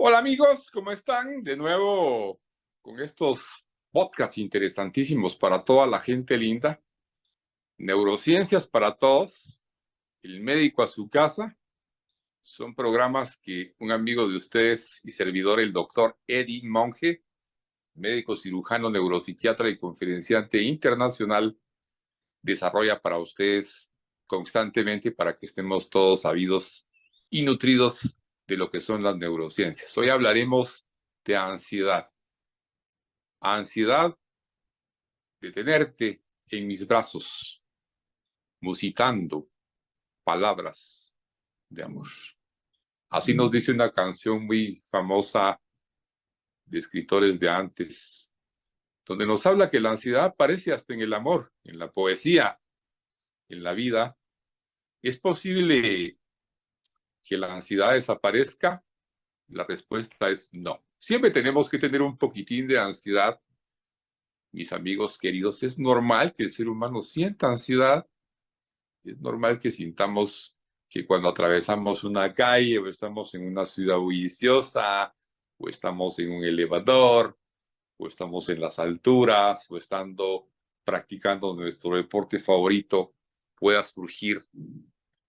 Hola amigos, ¿cómo están? De nuevo con estos podcasts interesantísimos para toda la gente linda. Neurociencias para todos, el médico a su casa. Son programas que un amigo de ustedes y servidor, el doctor Eddie Monge, médico cirujano, neuropsiquiatra y conferenciante internacional, desarrolla para ustedes constantemente para que estemos todos sabidos y nutridos de lo que son las neurociencias. Hoy hablaremos de ansiedad. Ansiedad de tenerte en mis brazos, musitando palabras de amor. Así nos dice una canción muy famosa de escritores de antes, donde nos habla que la ansiedad aparece hasta en el amor, en la poesía, en la vida. ¿Es posible que la ansiedad desaparezca? La respuesta es no. Siempre tenemos que tener un poquitín de ansiedad, mis amigos queridos. Es normal que el ser humano sienta ansiedad. Es normal que sintamos que cuando atravesamos una calle o estamos en una ciudad bulliciosa o estamos en un elevador o estamos en las alturas o estando practicando nuestro deporte favorito, pueda surgir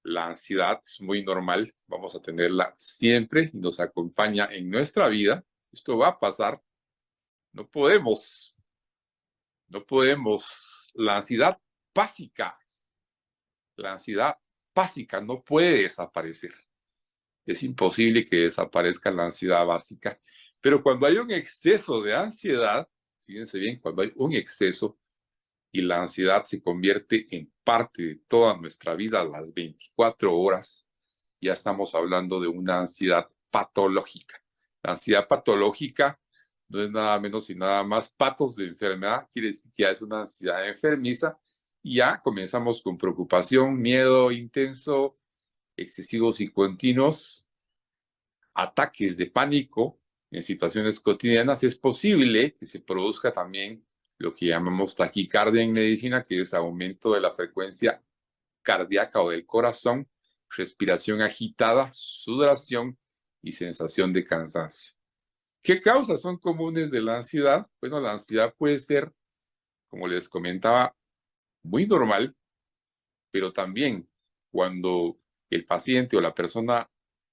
la ansiedad. Es muy normal, vamos a tenerla siempre y nos acompaña en nuestra vida. Esto va a pasar. No podemos, no podemos. La ansiedad básica, la ansiedad básica no puede desaparecer. Es imposible que desaparezca la ansiedad básica. Pero cuando hay un exceso de ansiedad, fíjense bien, cuando hay un exceso y la ansiedad se convierte en parte de toda nuestra vida a las 24 horas, ya estamos hablando de una ansiedad patológica. La ansiedad patológica no es nada menos y nada más patos de enfermedad, quiere decir que ya es una ansiedad enfermiza y ya comenzamos con preocupación, miedo intenso, excesivos y continuos, ataques de pánico en situaciones cotidianas. Es posible que se produzca también lo que llamamos taquicardia en medicina, que es aumento de la frecuencia cardíaca o del corazón, respiración agitada, sudoración y sensación de cansancio. ¿Qué causas son comunes de la ansiedad? Bueno, la ansiedad puede ser, como les comentaba, muy normal, pero también cuando el paciente o la persona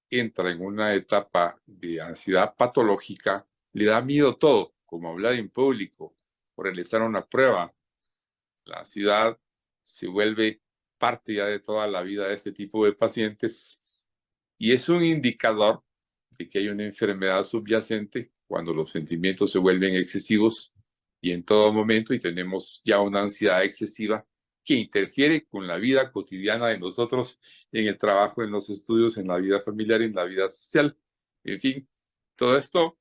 entra en una etapa de ansiedad patológica, le da miedo todo, como hablar en público o realizar una prueba. La ansiedad se vuelve parte ya de toda la vida de este tipo de pacientes y es un indicador de que hay una enfermedad subyacente cuando los sentimientos se vuelven excesivos y en todo momento y tenemos ya una ansiedad excesiva que interfiere con la vida cotidiana de nosotros en el trabajo, en los estudios, en la vida familiar, en la vida social. En fin, todo esto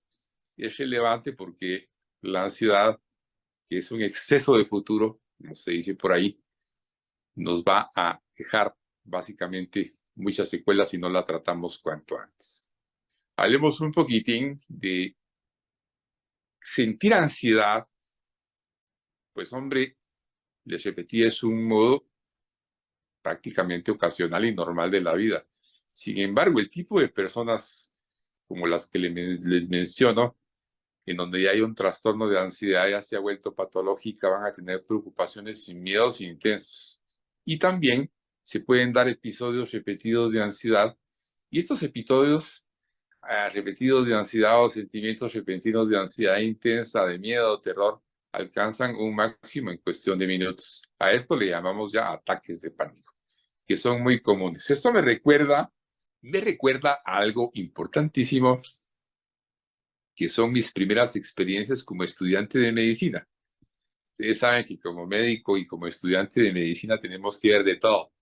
es relevante porque la ansiedad, que es un exceso de futuro, como se dice por ahí, nos va a dejar básicamente muchas secuelas si no la tratamos cuanto antes. Hablemos un poquitín de sentir ansiedad. Pues hombre, les repetí, es un modo prácticamente ocasional y normal de la vida. Sin embargo, el tipo de personas como las que les menciono, en donde ya hay un trastorno de ansiedad, ya se ha vuelto patológica, van a tener preocupaciones y miedos intensos. Y también se pueden dar episodios repetidos de ansiedad. Y estos episodios repetidos de ansiedad o sentimientos repentinos de ansiedad intensa, de miedo o terror, alcanzan un máximo en cuestión de minutos. A esto le llamamos ya ataques de pánico, que son muy comunes. Esto me recuerda a algo importantísimo, que son mis primeras experiencias como estudiante de medicina. Ustedes saben que como médico y como estudiante de medicina tenemos que ver de todo.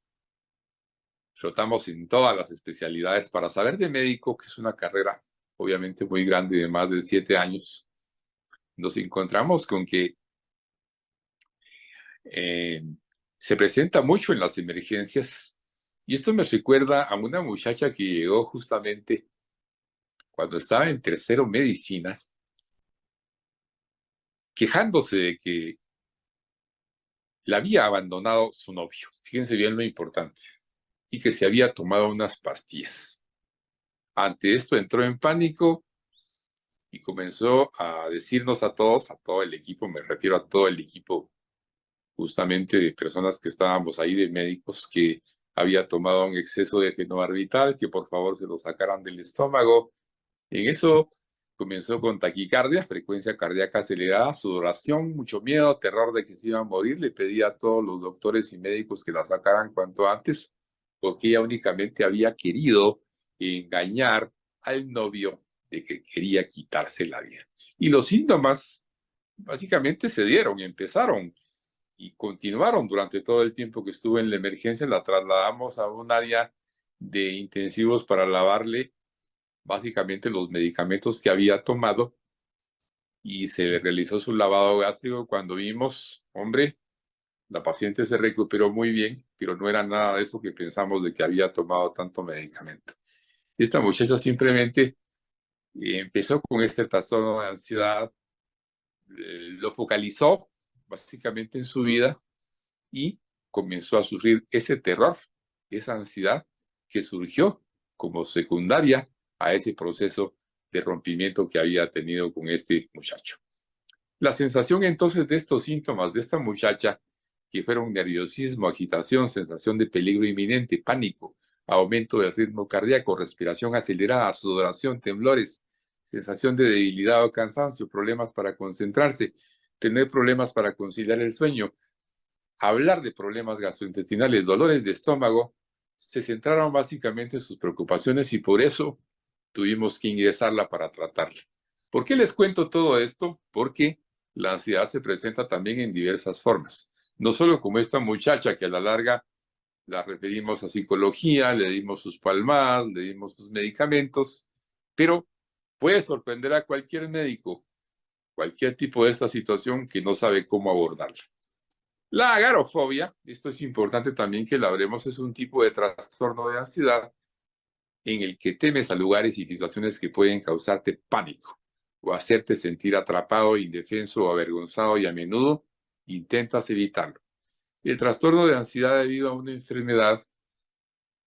Rotamos en todas las especialidades para saber de médico, que es una carrera obviamente muy grande de más de 7 años. Nos encontramos con que eh, se presenta mucho en las emergencias y esto me recuerda a una muchacha que llegó justamente cuando estaba en tercero medicina, quejándose de que la había abandonado su novio. Fíjense bien lo importante. Y que se había tomado unas pastillas. Ante esto entró en pánico y comenzó a decirnos a todos, a todo el equipo, me refiero a todo el equipo justamente de personas que estábamos ahí, de médicos, que había tomado un exceso de fenobarbital, que por favor se lo sacaran del estómago. En eso comenzó con taquicardia, frecuencia cardíaca acelerada, sudoración, mucho miedo, terror de que se iba a morir. Le pedía a todos los doctores y médicos que la sacaran cuanto antes, porque ella únicamente había querido engañar al novio de que quería quitarse la vida. Y los síntomas básicamente se dieron, empezaron y continuaron durante todo el tiempo que estuvo en la emergencia. La trasladamos a un área de intensivos para lavarle básicamente los medicamentos que había tomado y se realizó su lavado gástrico. Cuando vimos, hombre, la paciente se recuperó muy bien, pero no era nada de eso que pensamos de que había tomado tanto medicamento. Esta muchacha simplemente empezó con este trastorno de ansiedad, lo focalizó básicamente en su vida y comenzó a sufrir ese terror, esa ansiedad que surgió como secundaria a ese proceso de rompimiento que había tenido con este muchacho. La sensación entonces de estos síntomas de esta muchacha, que fueron nerviosismo, agitación, sensación de peligro inminente, pánico, aumento del ritmo cardíaco, respiración acelerada, sudoración, temblores, sensación de debilidad o cansancio, problemas para concentrarse, tener problemas para conciliar el sueño, hablar de problemas gastrointestinales, dolores de estómago, se centraron básicamente en sus preocupaciones y por eso tuvimos que ingresarla para tratarla. ¿Por qué les cuento todo esto? Porque la ansiedad se presenta también en diversas formas. No solo como esta muchacha que a la larga la referimos a psicología, le dimos sus palmadas, le dimos sus medicamentos, pero puede sorprender a cualquier médico, cualquier tipo de esta situación que no sabe cómo abordarla. La agorafobia, esto es importante también que la hablemos, es un tipo de trastorno de ansiedad en el que temes a lugares y situaciones que pueden causarte pánico o hacerte sentir atrapado, indefenso o avergonzado, y a menudo intentas evitarlo. El trastorno de ansiedad debido a una enfermedad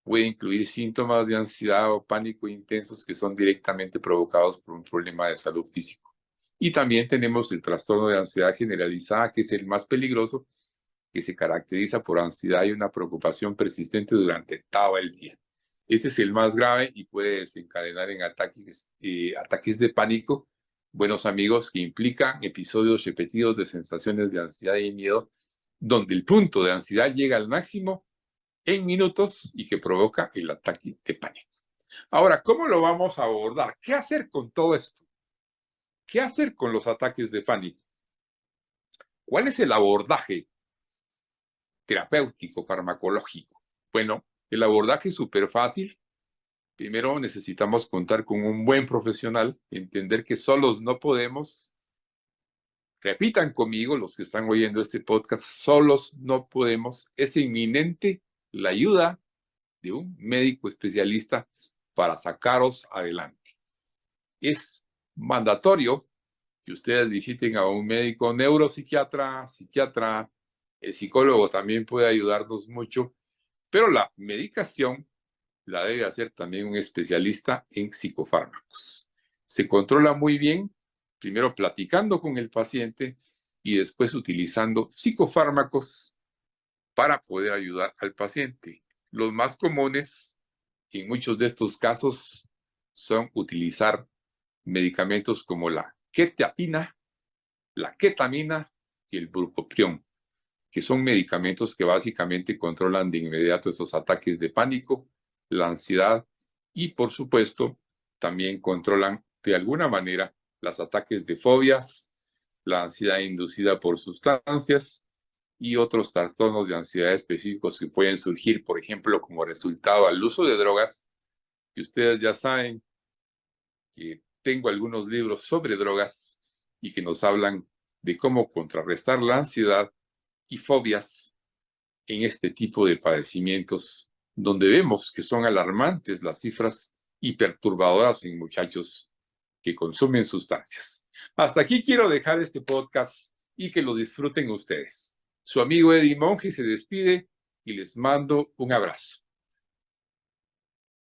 puede incluir síntomas de ansiedad o pánico intensos que son directamente provocados por un problema de salud físico. Y también tenemos el trastorno de ansiedad generalizada, que es el más peligroso, que se caracteriza por ansiedad y una preocupación persistente durante todo el día. Este es el más grave y puede desencadenar en ataques de pánico, buenos amigos, que implican episodios repetidos de sensaciones de ansiedad y miedo, donde el punto de ansiedad llega al máximo en minutos y que provoca el ataque de pánico. Ahora, ¿cómo lo vamos a abordar? ¿Qué hacer con todo esto? ¿Qué hacer con los ataques de pánico? ¿Cuál es el abordaje terapéutico, farmacológico? Bueno, el abordaje es súper fácil. Primero necesitamos contar con un buen profesional, entender que solos no podemos. Repitan conmigo los que están oyendo este podcast, solos no podemos. Es inminente la ayuda de un médico especialista para sacaros adelante. Es mandatorio que ustedes visiten a un médico neuropsiquiatra, psiquiatra. El psicólogo también puede ayudarnos mucho, pero la medicación la debe hacer también un especialista en psicofármacos. Se controla muy bien, primero platicando con el paciente y después utilizando psicofármacos para poder ayudar al paciente. Los más comunes en muchos de estos casos son utilizar medicamentos como la quetiapina, la ketamina y el bupropión, que son medicamentos que básicamente controlan de inmediato esos ataques de pánico, la ansiedad y, por supuesto, también controlan de alguna manera los ataques de fobias, la ansiedad inducida por sustancias y otros trastornos de ansiedad específicos que pueden surgir, por ejemplo, como resultado al uso de drogas, que ustedes ya saben que tengo algunos libros sobre drogas y que nos hablan de cómo contrarrestar la ansiedad y fobias en este tipo de padecimientos, donde vemos que son alarmantes las cifras y perturbadoras en muchachos que consumen sustancias. Hasta aquí quiero dejar este podcast y que lo disfruten ustedes. Su amigo Eddie Monge se despide y les mando un abrazo.